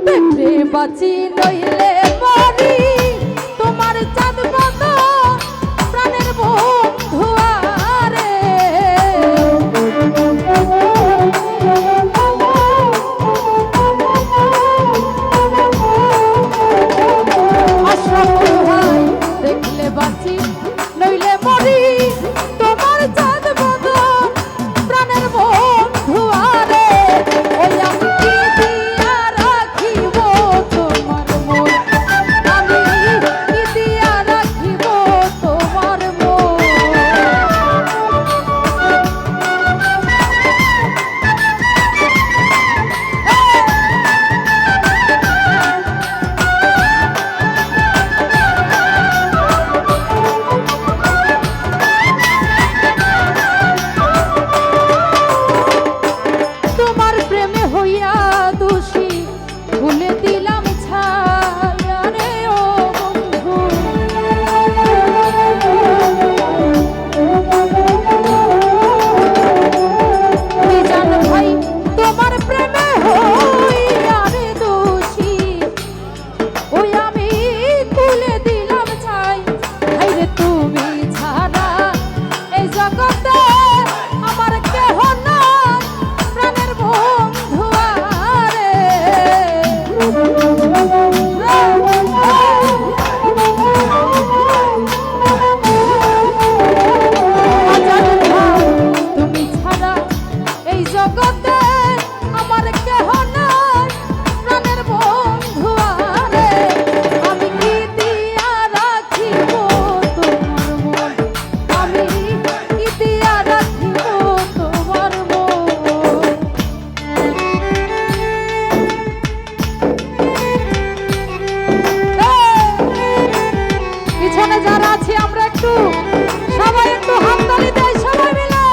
দেখলে বাঁচি নইলে মরি তোমার চাঁদ মতো প্রাণের বন্ধু আরে আশরাফুল ভাই দেখলে বাঁচি নইলে মরি তোমার চাঁদ মতো প্রাণের বন্ধু আরে ওই আমি কি দিয়া রাখিব তোমার মন আমি কি দিয়া রাখিব তোমার মন তোমার প্রেমে হইয়া দোষী ভুলে দিলাম ছায়া রে ও বন্ধু বিজান ভাই তোমার প্রেমে হইয়া রে দোষী ওই আমি তুলে দিলাম ছাই হাই রে তুমি ছাড়া এই জগতে আমার কেহ নাই প্রাণের বন্ধু আরে তুমি ছাড়া এই জগতে আমার কেহ নাই প্রাণের বন্ধু আরে আমি কি দিয়া রাখিব তোমার মন আমি কি দিয়া রাখিব তোমার মন পিছনে যারা আছি আমরা একটু সবাই একটু হাততালি দেই সবাই মিলে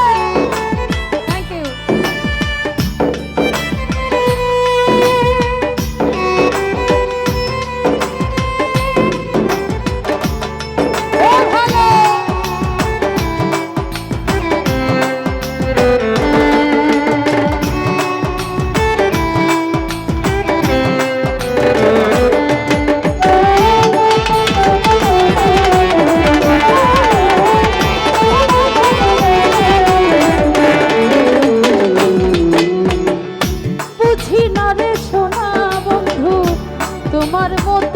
থ্যাংক ইউ ও ভালো বুঝি না রে সোনা বন্ধু তোমার মতো